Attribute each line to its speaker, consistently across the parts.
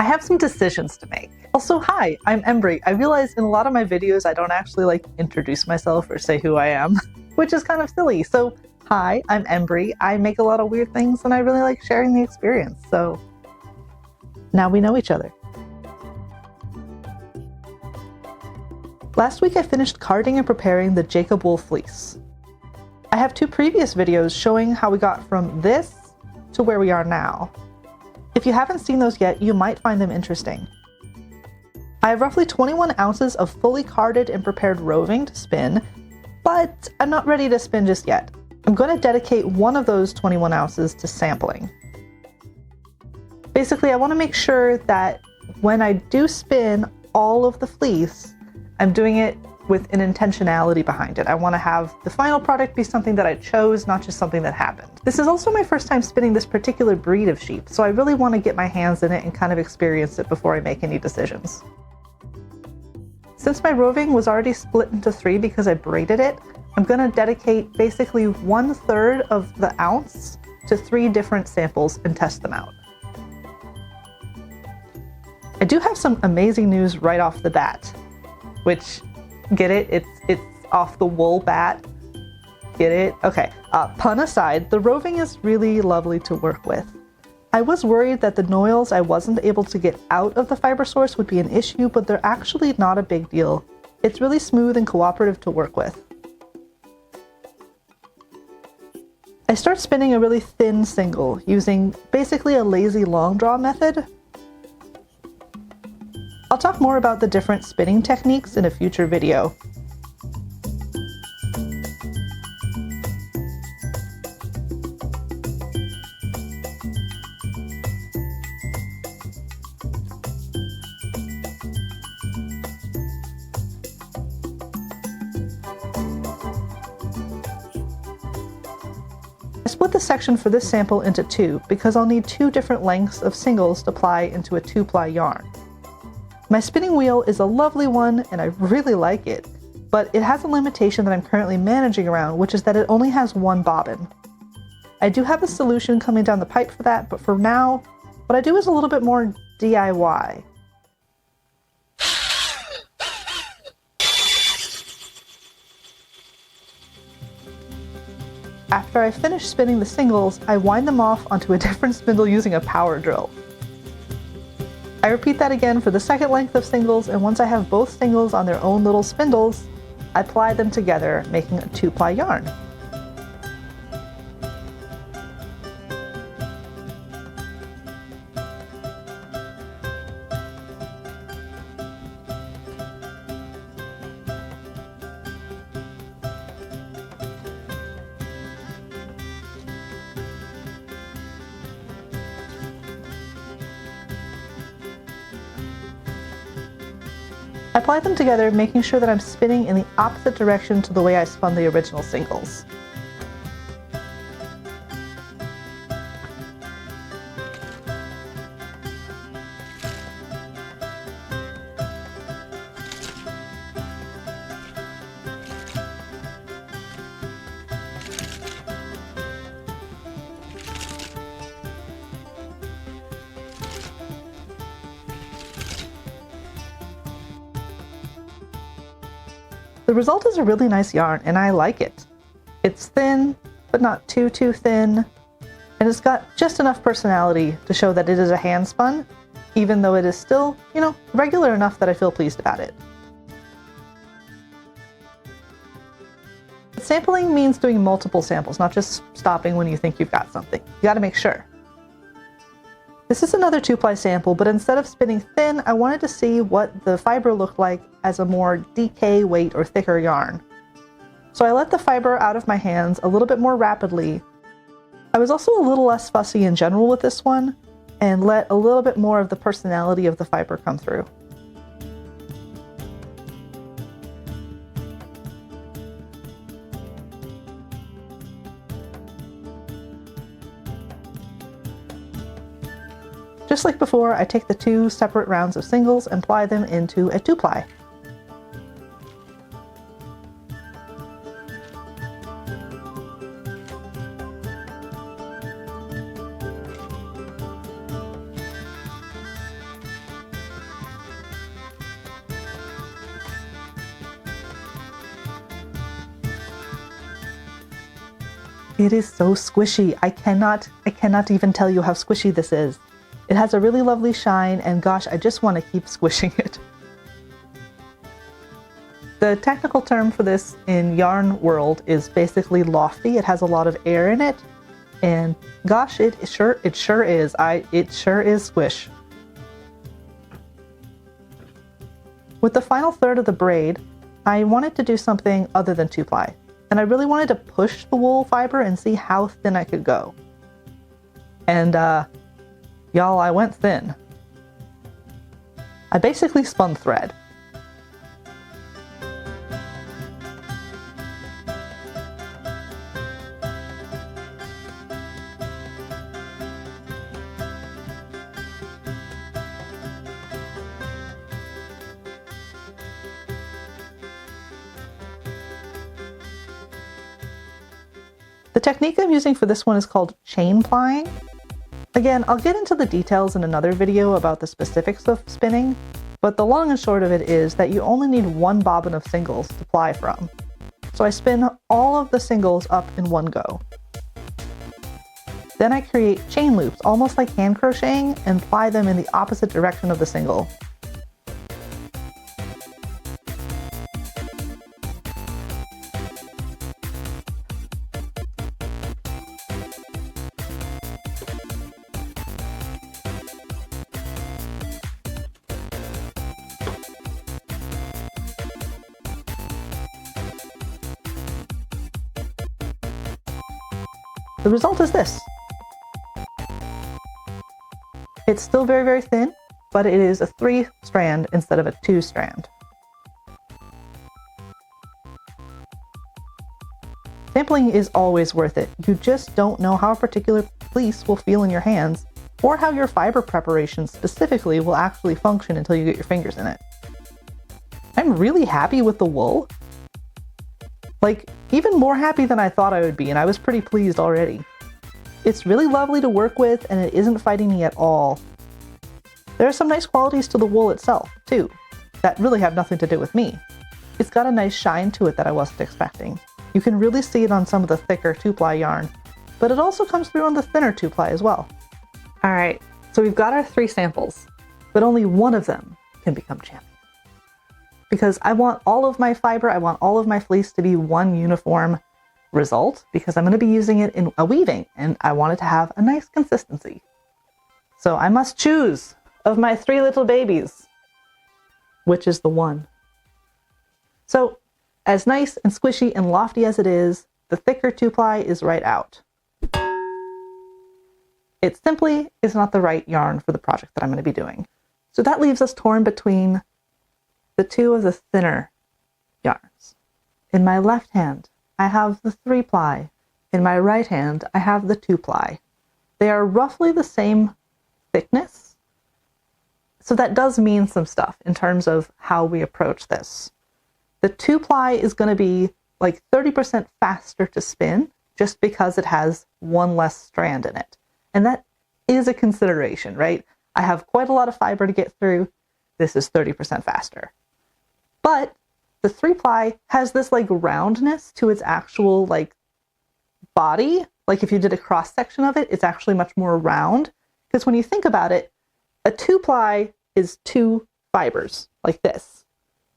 Speaker 1: I have some decisions to make. Also, hi, I'm Embry. I realize in a lot of my videos I don't actually like introduce myself or say who I am, which is kind of silly. So, hi, I'm Embry. I make a lot of weird things and I really like sharing the experience. So, now we know each other. Last week I finished carding and preparing the Jacob wool fleece. I have 2 previous videos showing how we got from this to where we are now. If you haven't seen those yet, you might find them interesting. I have roughly 21 ounces of fully carded and prepared roving to spin, but I'm not ready to spin just yet. I'm going to dedicate one of those 21 ounces to sampling. Basically, I want to make sure that when I do spin all of the fleece, I'm doing it with an intentionality behind it. I want to have the final product be something that I chose, not just something that happened. This is also my first time spinning this particular breed of sheep, so I really want to get my hands in it and kind of experience it before I make any decisions. Since my roving was already split into 3 because I braided it, I'm going to dedicate basically 1/3 of the ounce to 3 different samples and test them out. I do have some amazing news right off the bat, which, get it? It's off the wool bat. Get it? Okay, pun aside, the roving is really lovely to work with. I was worried that the noils I wasn't able to get out of the fiber source would be an issue, but they're actually not a big deal. It's really smooth and cooperative to work with. I start spinning a really thin single using basically a lazy long draw method. I'll talk more about the different spinning techniques in a future video. I split the section for this sample into 2 because I'll need 2 different lengths of singles to ply into a 2-ply yarn. My spinning wheel is a lovely one and I really like it, but it has a limitation that I'm currently managing around, which is that it only has 1 bobbin. I do have a solution coming down the pipe for that, but for now, what I do is a little bit more DIY. After I finish spinning the singles, I wind them off onto a different spindle using a power drill. I repeat that again for the second length of singles, and once I have both singles on their own little spindles, I ply them together, making a 2-ply yarn. I ply them together, making sure that I'm spinning in the opposite direction to the way I spun the original singles. The result is a really nice yarn and I like it. It's thin, but not too thin, and it's got just enough personality to show that it is a hand spun, even though it is still, regular enough that I feel pleased about it. Sampling means doing multiple samples, not just stopping when you think you've got something. You gotta make sure. This is another 2-ply sample, but instead of spinning thin, I wanted to see what the fiber looked like as a more DK weight or thicker yarn. So I let the fiber out of my hands a little bit more rapidly. I was also a little less fussy in general with this one, and let a little bit more of the personality of the fiber come through. Just like before, I take the 2 separate rounds of singles and ply them into a 2-ply. It is so squishy. I cannot even tell you how squishy this is. It has a really lovely shine, and gosh, I just want to keep squishing it. The technical term for this in yarn world is basically lofty. It has a lot of air in it, and gosh, it sure is. It sure is squish. With the final third of the braid, I wanted to do something other than two-ply, and I really wanted to push the wool fiber and see how thin I could go. And y'all, I went thin. I basically spun thread. The technique I'm using for this one is called chain plying. Again, I'll get into the details in another video about the specifics of spinning, but the long and short of it is that you only need one bobbin of singles to ply from. So I spin all of the singles up in one go. Then I create chain loops, almost like hand crocheting, and ply them in the opposite direction of the single. The result is this. It's still very, very thin, but it is a 3-strand instead of a 2-strand. Sampling is always worth it. You just don't know how a particular fleece will feel in your hands, or how your fiber preparation specifically will actually function until you get your fingers in it. I'm really happy with the wool. Like, even more happy than I thought I would be, and I was pretty pleased already. It's really lovely to work with, and it isn't fighting me at all. There are some nice qualities to the wool itself, too, that really have nothing to do with me. It's got a nice shine to it that I wasn't expecting. You can really see it on some of the thicker two-ply yarn, but it also comes through on the thinner two-ply as well. Alright, so we've got our 3 samples, but only one of them can become champion. Because I want all of my fiber, I want all of my fleece to be one uniform result, because I'm going to be using it in a weaving, and I want it to have a nice consistency. So I must choose of my 3 little babies, which is the one. So, as nice and squishy and lofty as it is, the thicker two-ply is right out. It simply is not the right yarn for the project that I'm going to be doing. So that leaves us torn between the 2 of the thinner yarns. In my left hand, I have the 3-ply. In my right hand, I have the 2-ply. They are roughly the same thickness, so that does mean some stuff in terms of how we approach this. The 2-ply is going to be like 30% faster to spin just because it has one less strand in it. And that is a consideration, right? I have quite a lot of fiber to get through. This is 30% faster. But the 3-ply has this like roundness to its actual like body. Like if you did a cross section of it, it's actually much more round. Because when you think about it, a 2-ply is 2 fibers like this.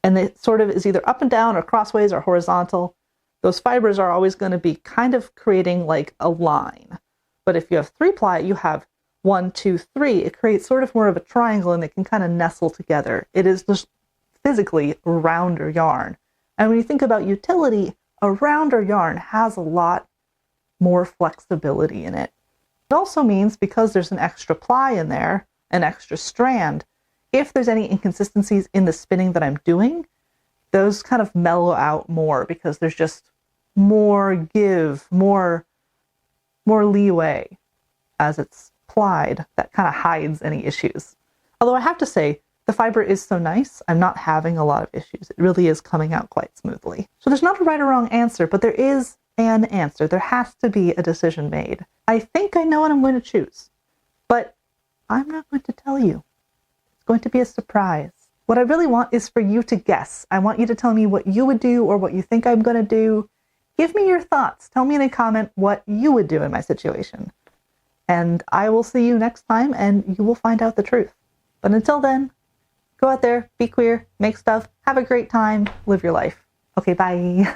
Speaker 1: And it sort of is either up and down or crossways or horizontal. Those fibers are always going to be kind of creating like a line. But if you have 3-ply, you have 1, 2, 3. It creates sort of more of a triangle, and they can kind of nestle together. It is just physically a rounder yarn. And when you think about utility, a rounder yarn has a lot more flexibility in it. It also means because there's an extra ply in there, an extra strand, if there's any inconsistencies in the spinning that I'm doing, those kind of mellow out more because there's just more give, more leeway as it's plied that kind of hides any issues. Although I have to say, the fiber is so nice, I'm not having a lot of issues. It really is coming out quite smoothly. So there's not a right or wrong answer, but there is an answer. There has to be a decision made. I think I know what I'm going to choose, but I'm not going to tell you. It's going to be a surprise. What I really want is for you to guess. I want you to tell me what you would do or what you think I'm going to do, Give me your thoughts. Tell me in a comment what you would do in my situation. And I will see you next time, and you will find out the truth. But until then, go out there, be queer, make stuff, have a great time, live your life. Okay, bye.